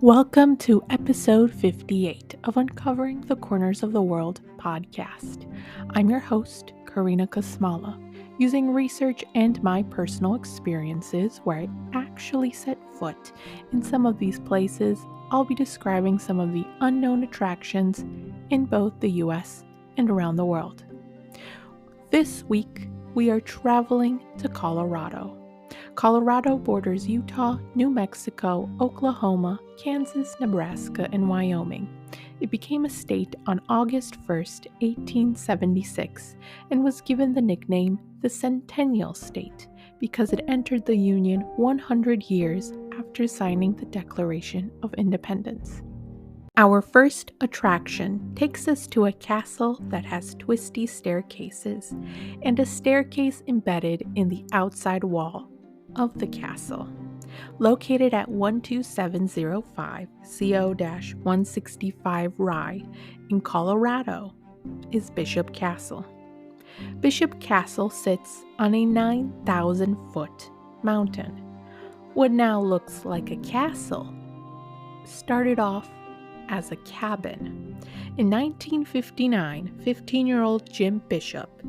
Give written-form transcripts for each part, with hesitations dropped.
Welcome to episode 58 of Uncovering the Corners of the World podcast. I'm your host, Karina Kosmala, using research and my personal experiences where I actually set foot in some of these places. I'll be describing some of the unknown attractions in both the US and around the world. This week, we are traveling to Colorado. Colorado borders Utah, New Mexico, Oklahoma, Kansas, Nebraska, and Wyoming. It became a state on August 1st, 1876, and was given the nickname the Centennial State because it entered the Union 100 years after signing the Declaration of Independence. Our first attraction takes us to a castle that has twisty staircases and a staircase embedded in the outside wall of the castle. Located at 12705 CO-165 Rye in Colorado is Bishop Castle. Bishop Castle sits on a 9,000-foot mountain. What now looks like a castle started off as a cabin. In 1959, 15-year-old Jim Bishop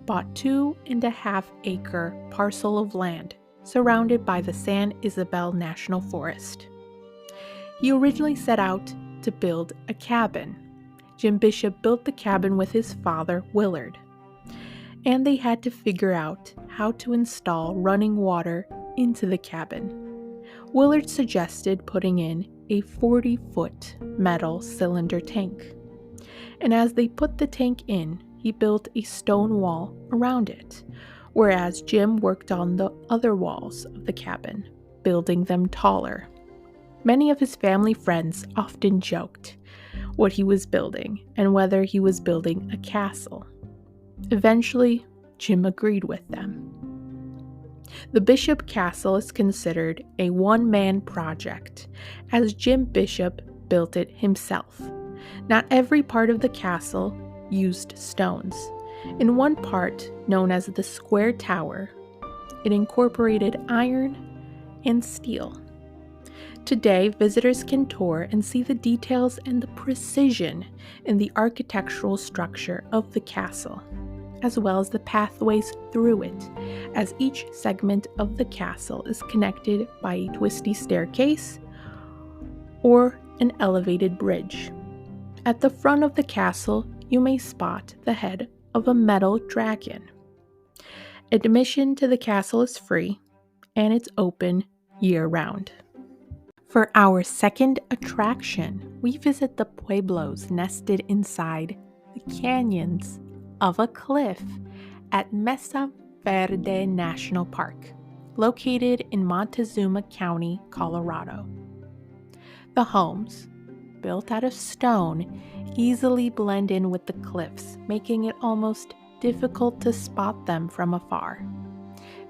bought 2.5-acre parcel of land surrounded by the San Isabel National Forest. He originally set out to build a cabin. Jim Bishop built the cabin with his father, Willard, and they had to figure out how to install running water into the cabin. Willard suggested putting in a 40-foot metal cylinder tank, and as they put the tank in, he built a stone wall around it, whereas Jim worked on the other walls of the cabin, building them taller. Many of his family friends often joked what he was building and whether he was building a castle. Eventually, Jim agreed with them. The Bishop Castle is considered a one-man project, as Jim Bishop built it himself. Not every part of the castle used stones. In one part, known as the Square Tower, it incorporated iron and steel. Today, visitors can tour and see the details and the precision in the architectural structure of the castle, as well as the pathways through it, as each segment of the castle is connected by a twisty staircase or an elevated bridge. At the front of the castle, you may spot the head of a metal dragon. Admission to the castle is free, and it's open year-round. For our second attraction, we visit the pueblos nested inside the canyons of a cliff at Mesa Verde National Park, located in Montezuma County, Colorado. The homes, built out of stone, easily blend in with the cliffs, making it almost difficult to spot them from afar.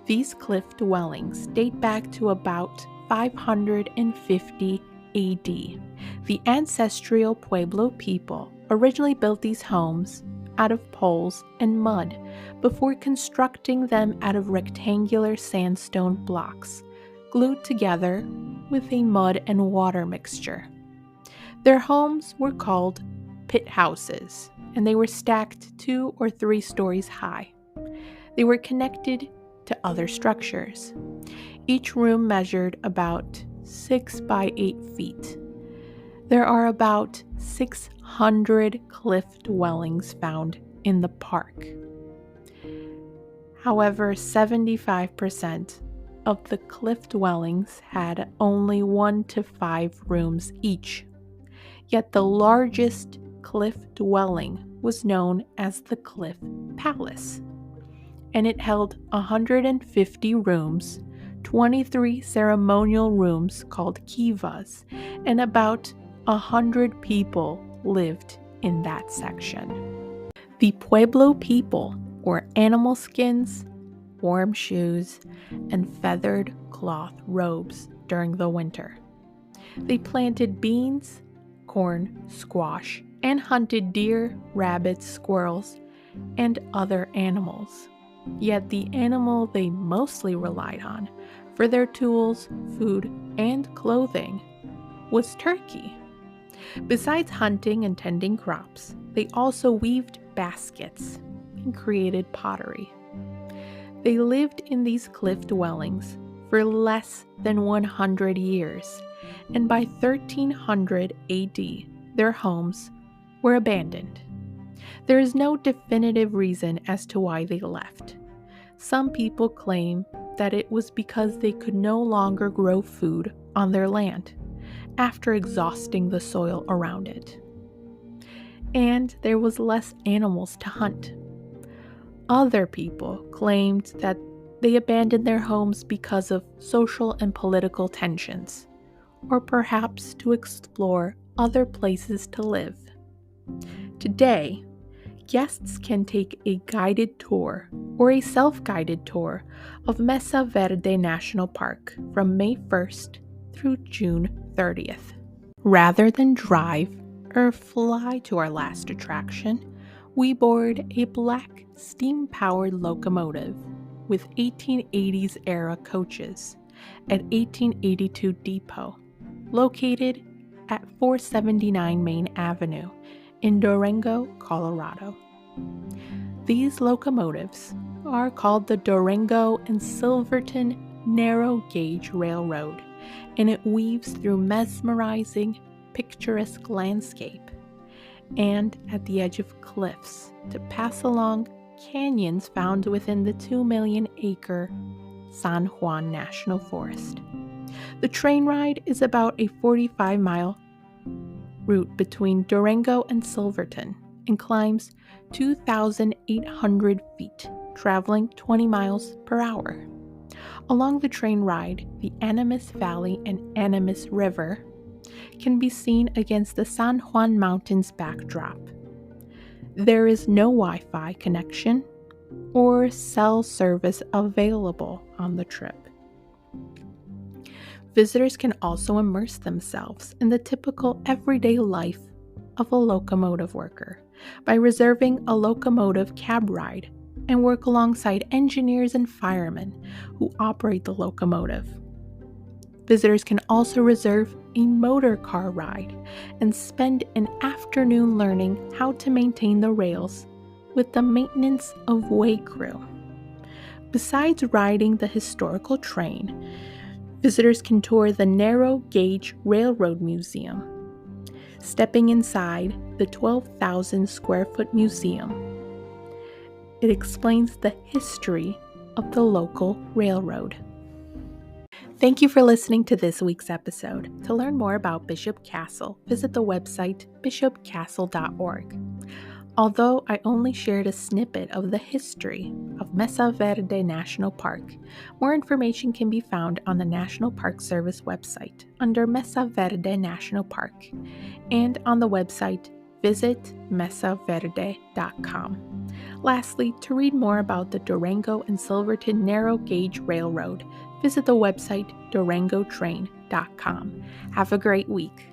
These cliff dwellings date back to about 550 AD. The ancestral Pueblo people originally built these homes out of poles and mud before constructing them out of rectangular sandstone blocks, glued together with a mud and water mixture. Their homes were called pit houses, and they were stacked 2 or 3 stories high. They were connected to other structures. Each room measured about 6 by 8 feet. There are about 600 cliff dwellings found in the park. However, 75% of the cliff dwellings had only 1 to 5 rooms each. Yet the largest cliff dwelling was known as the Cliff Palace, and it held 150 rooms, 23 ceremonial rooms called kivas, and about 100 people lived in that section. The Pueblo people wore animal skins, warm shoes, and feathered cloth robes during the winter. They planted beans, corn, squash, and hunted deer, rabbits, squirrels, and other animals. Yet the animal they mostly relied on for their tools, food, and clothing was turkey. Besides hunting and tending crops, they also weaved baskets and created pottery. They lived in these cliff dwellings for less than 100 years, and by 1300 AD, their homes were abandoned. There is no definitive reason as to why they left. Some people claim that it was because they could no longer grow food on their land after exhausting the soil around it, and there was less animals to hunt. Other people claimed that they abandoned their homes because of social and political tensions, or perhaps to explore other places to live. Today, guests can take a guided tour or a self-guided tour of Mesa Verde National Park from May 1st through June 30th. Rather than drive or fly to our last attraction, we board a black steam-powered locomotive with 1880s era coaches at 1882 Depot, located at 479 Main Avenue in Durango, Colorado. These locomotives are called the Durango and Silverton Narrow Gauge Railroad, and it weaves through mesmerizing, picturesque landscape and at the edge of cliffs to pass along canyons found within the 2 million acre San Juan National Forest. The train ride is about a 45-mile route between Durango and Silverton and climbs 2,800 feet, traveling 20 miles per hour. Along the train ride, the Animas Valley and Animas River can be seen against the San Juan Mountains backdrop. There is no Wi-Fi connection or cell service available on the trip. Visitors can also immerse themselves in the typical everyday life of a locomotive worker by reserving a locomotive cab ride and work alongside engineers and firemen who operate the locomotive. Visitors can also reserve a motor car ride and spend an afternoon learning how to maintain the rails with the maintenance of way crew. Besides riding the historical train, visitors can tour the Narrow Gauge Railroad Museum, stepping inside the 12,000 square foot museum. It explains the history of the local railroad. Thank you for listening to this week's episode. To learn more about Bishop Castle, visit the website bishopcastle.org. Although I only shared a snippet of the history of Mesa Verde National Park, more information can be found on the National Park Service website under Mesa Verde National Park and on the website visitmesaverde.com. Lastly, to read more about the Durango and Silverton Narrow Gauge Railroad, visit the website durangotrain.com. Have a great week.